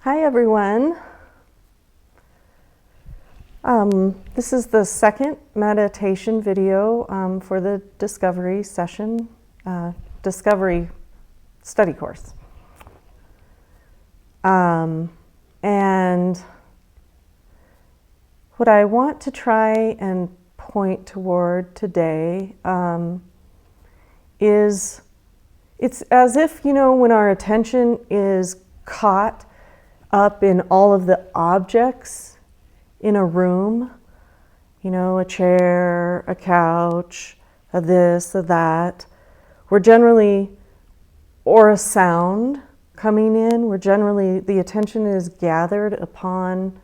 Hi everyone. This is the second meditation video for the Discovery session, Discovery study course. And what I want to try and point toward today is it's as if, when our attention is caught up in all of the objects in a room, a chair, a couch, a this, a that, or a sound coming in, the attention is gathered upon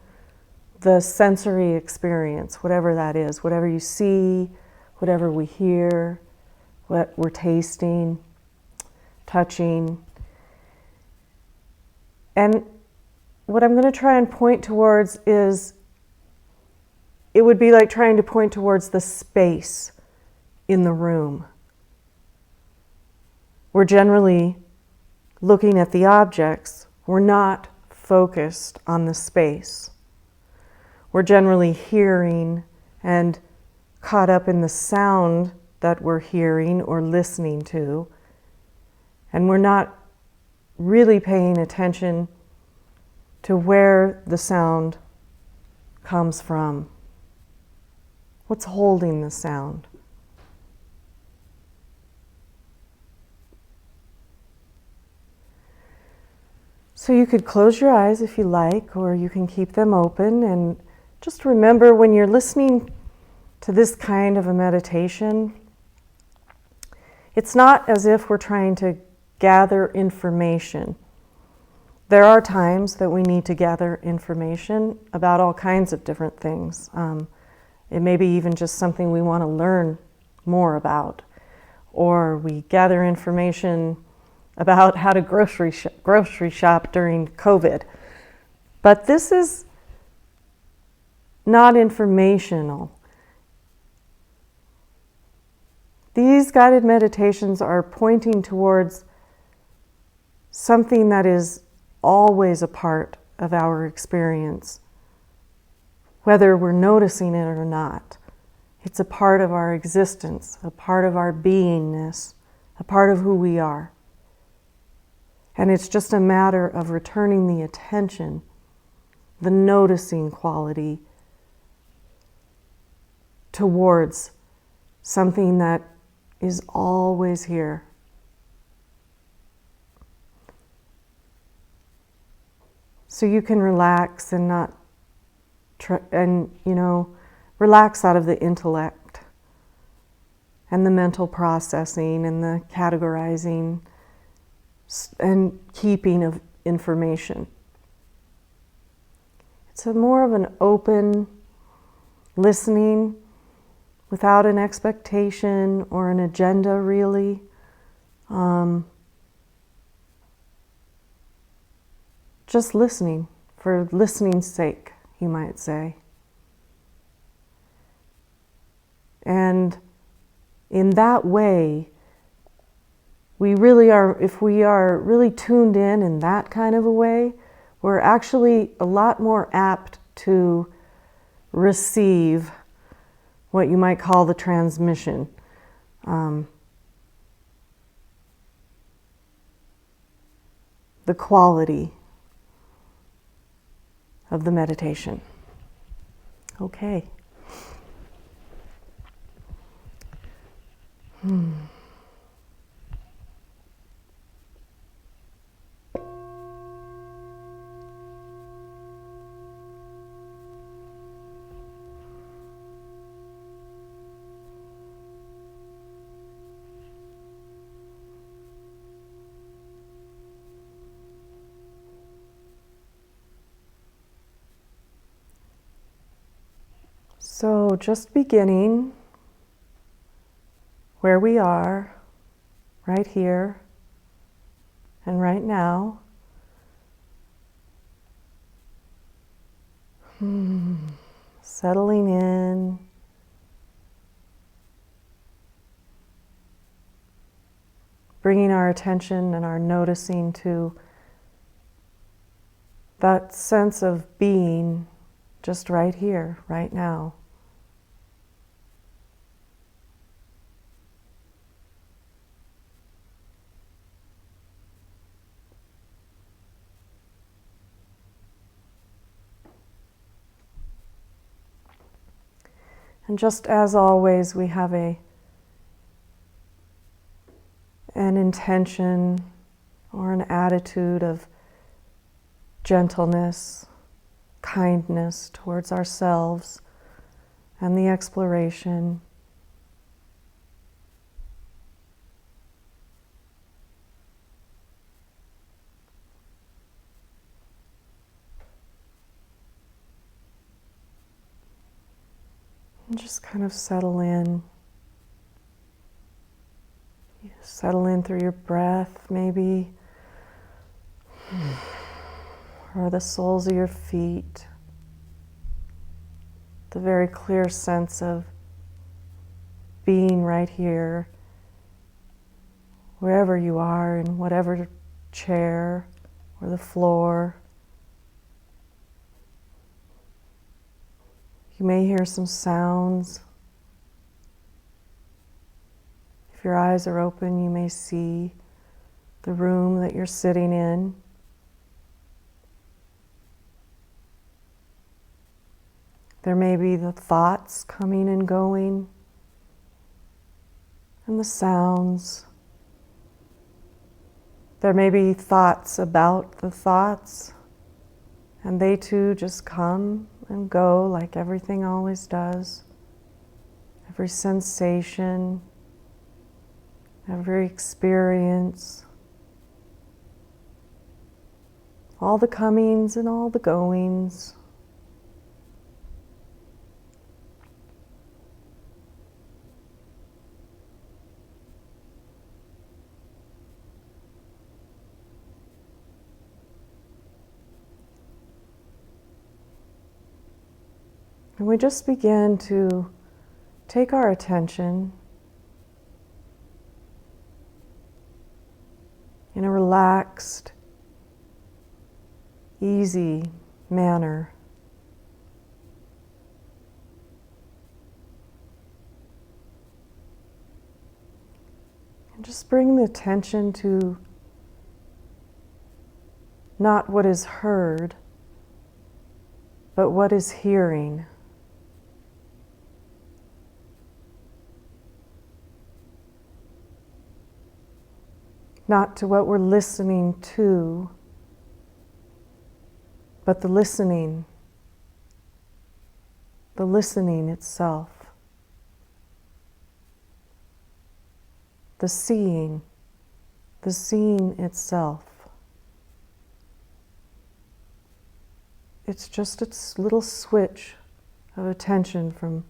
the sensory experience, whatever that is, whatever you see, whatever we hear, what we're tasting, touching. And what I'm going to try and point towards is, it would be like trying to point towards the space in the room. We're generally looking at the objects. We're not focused on the space. We're generally hearing and caught up in the sound that we're hearing or listening to. And we're not really paying attention to where the sound comes from. What's holding the sound? So you could close your eyes if you like, or you can keep them open, and just remember, when you're listening to this kind of a meditation, it's not as if we're trying to gather information. There are times that we need to gather information about all kinds of different things. It may be even just something we want to learn more about, or we gather information about how to grocery shop during COVID. But this is not informational. These guided meditations are pointing towards something that is always a part of our experience, whether we're noticing it or not. It's a part of our existence, a part of our beingness, a part of who we are. And it's just a matter of returning the attention, the noticing quality, towards something that is always here. So you can relax and relax out of the intellect and the mental processing and the categorizing and keeping of information. It's more of an open listening without an expectation or an agenda, really. Just listening for listening's sake, you might say. And in that way, if we are really tuned in that kind of a way, we're actually a lot more apt to receive what you might call the transmission. The quality of the meditation. Okay. So just beginning where we are, right here and right now. Settling in. Bringing our attention and our noticing to that sense of being just right here, right now. And just as always, we have an intention or an attitude of gentleness, kindness towards ourselves and the exploration. And just kind of settle in. You settle in through your breath, maybe, or the soles of your feet. The very clear sense of being right here, wherever you are, in whatever chair or the floor. You may hear some sounds. If your eyes are open, you may see the room that you're sitting in. There may be the thoughts coming and going, and the sounds. There may be thoughts about the thoughts, and they too just come and go like everything always does. Every sensation, every experience, all the comings and all the goings. And we just begin to take our attention in a relaxed, easy manner. And just bring the attention to not what is heard, but what is hearing. Not to what we're listening to, but the listening itself. The seeing itself. It's just a little switch of attention from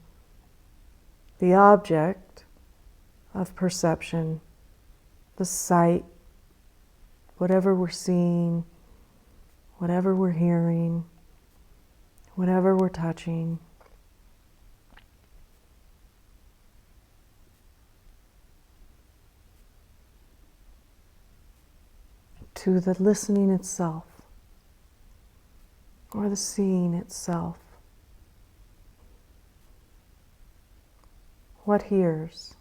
the object of perception, the sight, whatever we're seeing, whatever we're hearing, whatever we're touching, to the listening itself, or the seeing itself. What hears?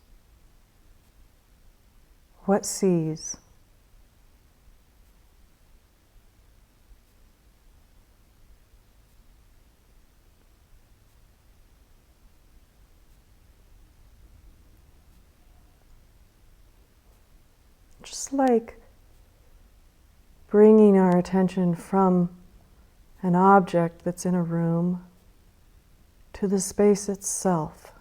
What sees? Just like bringing our attention from an object that's in a room to the space itself.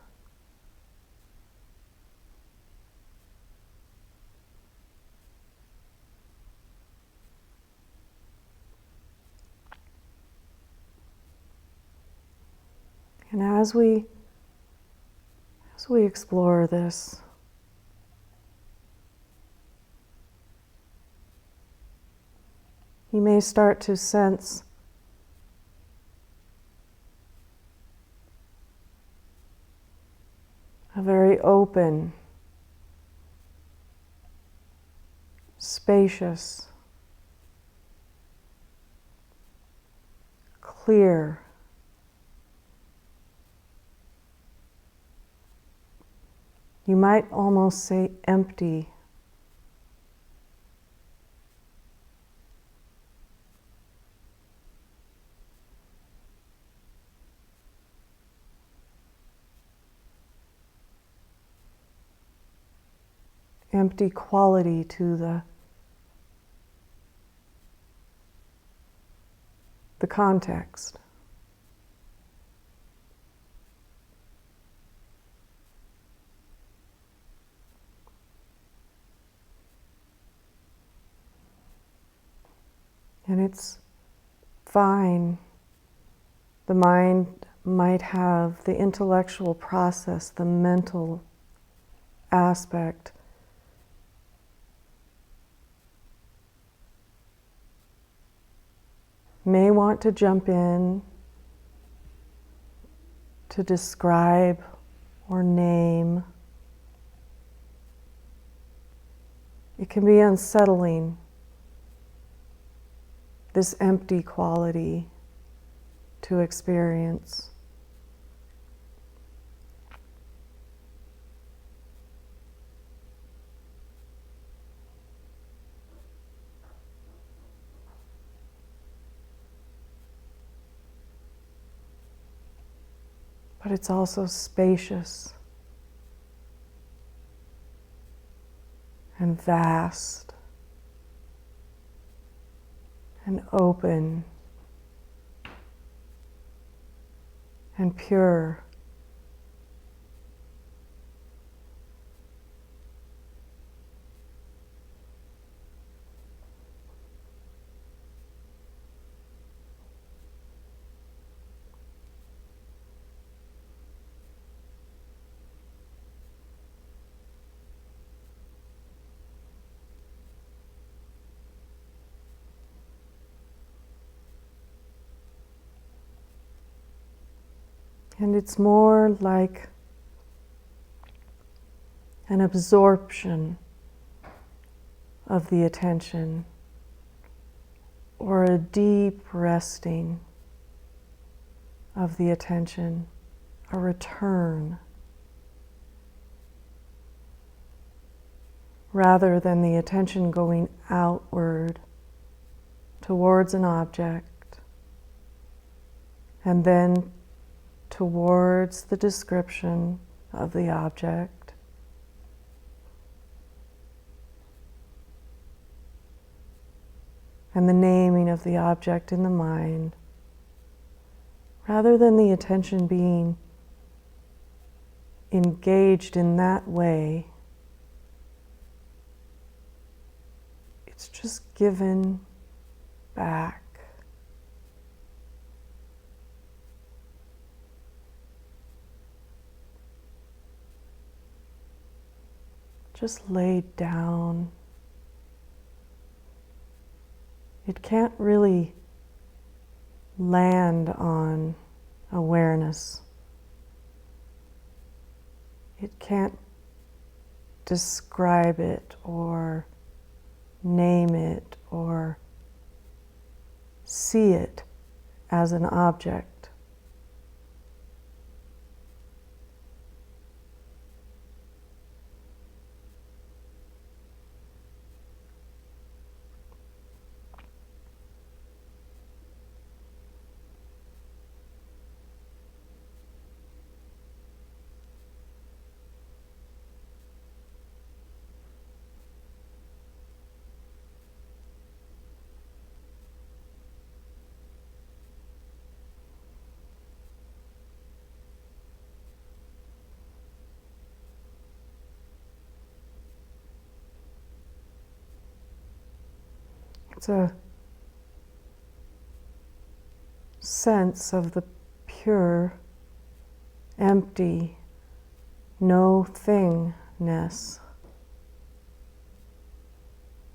And as we explore this, you may start to sense a very open, spacious, clear. You might almost say empty. Empty quality to the context. And it's fine. The mind might have the intellectual process, the mental aspect. May want to jump in to describe or name. It can be unsettling, this empty quality to experience. But it's also spacious and vast and open and pure. And it's more like an absorption of the attention, or a deep resting of the attention, a return, rather than the attention going outward towards an object and then towards the description of the object. And the naming of the object in the mind, rather than the attention being engaged in that way, it's just given back. Just laid down. It can't really land on awareness. It can't describe it or name it or see it as an object. It's a sense of the pure, empty, no thingness,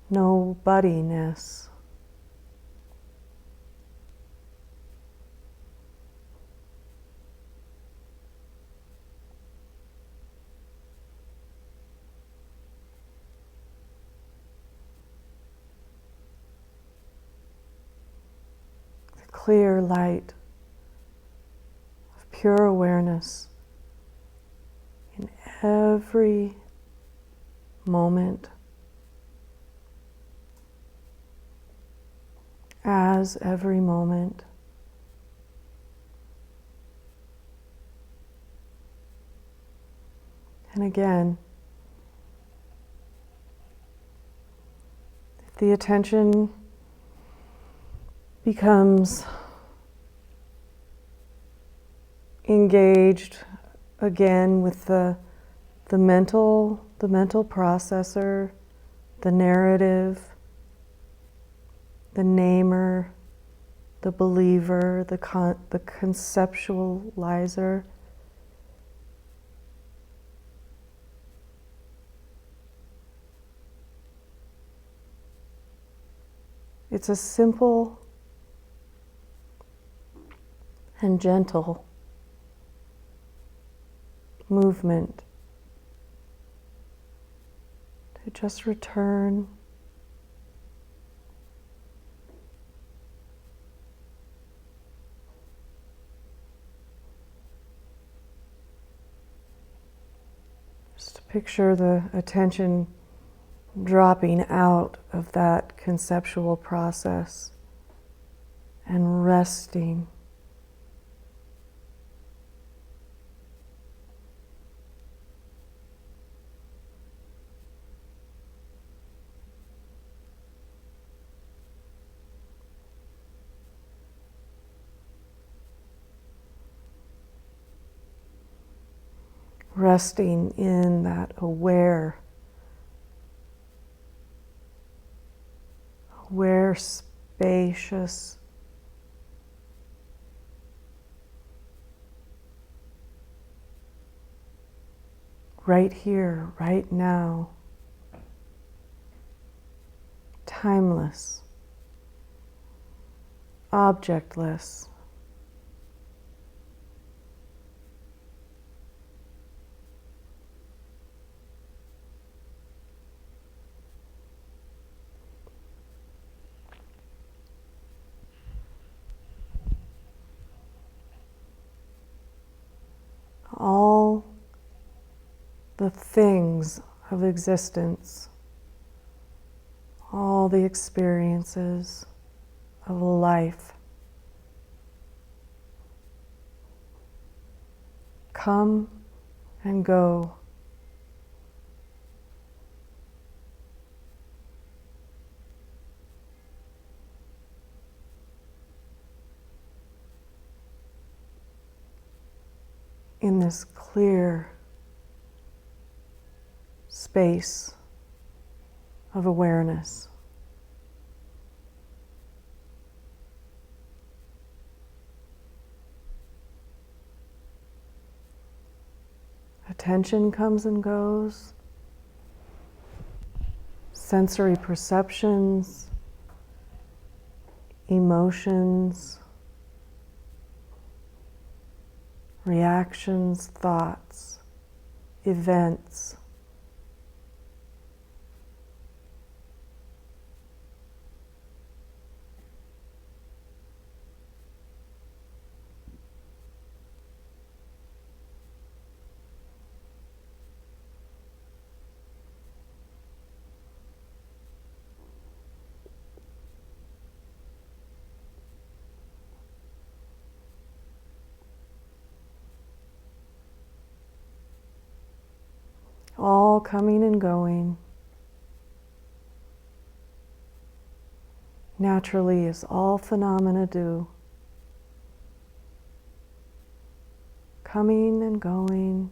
nobodiness. Clear light pure awareness in every moment, as every moment. And again, if the attention becomes engaged again with the mental processor, the narrative, the namer, the believer, the conceptualizer. It's a simple and gentle movement to just return just to picture the attention dropping out of that conceptual process and resting. Resting in that aware spacious, right here, right now, timeless, objectless. All the things of existence, all the experiences of life come and go. In this clear space of awareness. Attention comes and goes, sensory perceptions, emotions, reactions, thoughts, events. All coming and going naturally as all phenomena do. Coming and going.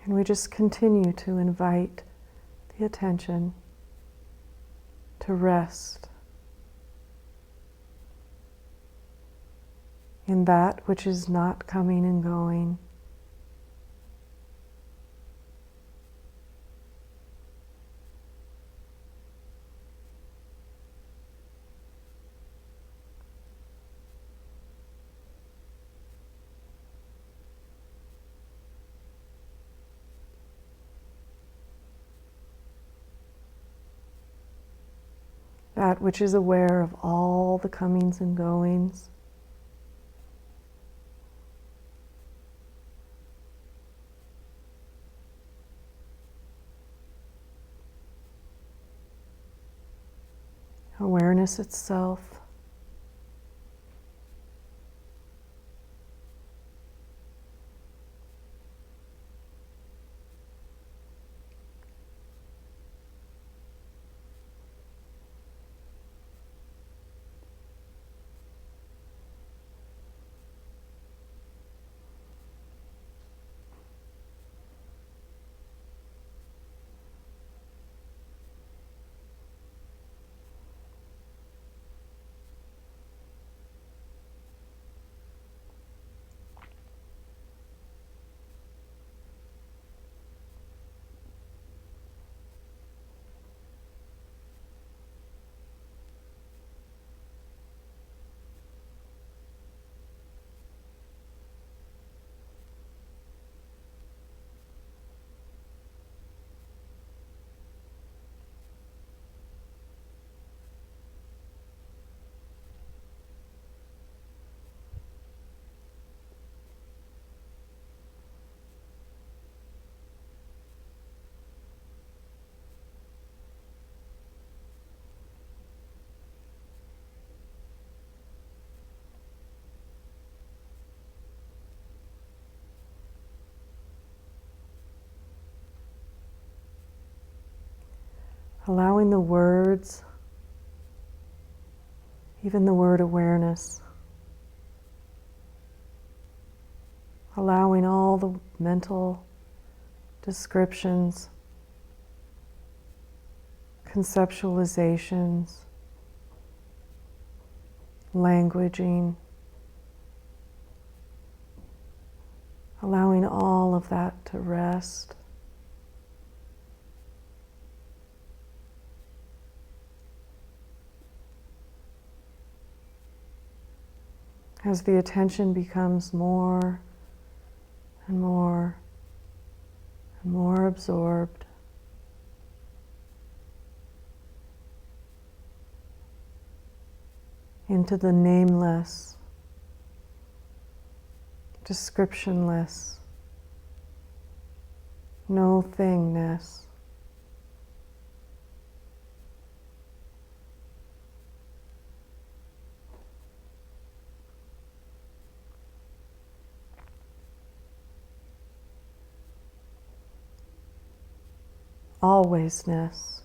And we just continue to invite the attention to rest in that which is not coming and going. That which is aware of all the comings and goings. Awareness itself. Allowing the words, even the word awareness, allowing all the mental descriptions, conceptualizations, languaging, allowing all of that to rest. As the attention becomes more and more and more absorbed, into the nameless, descriptionless, no thingness. Alwaysness.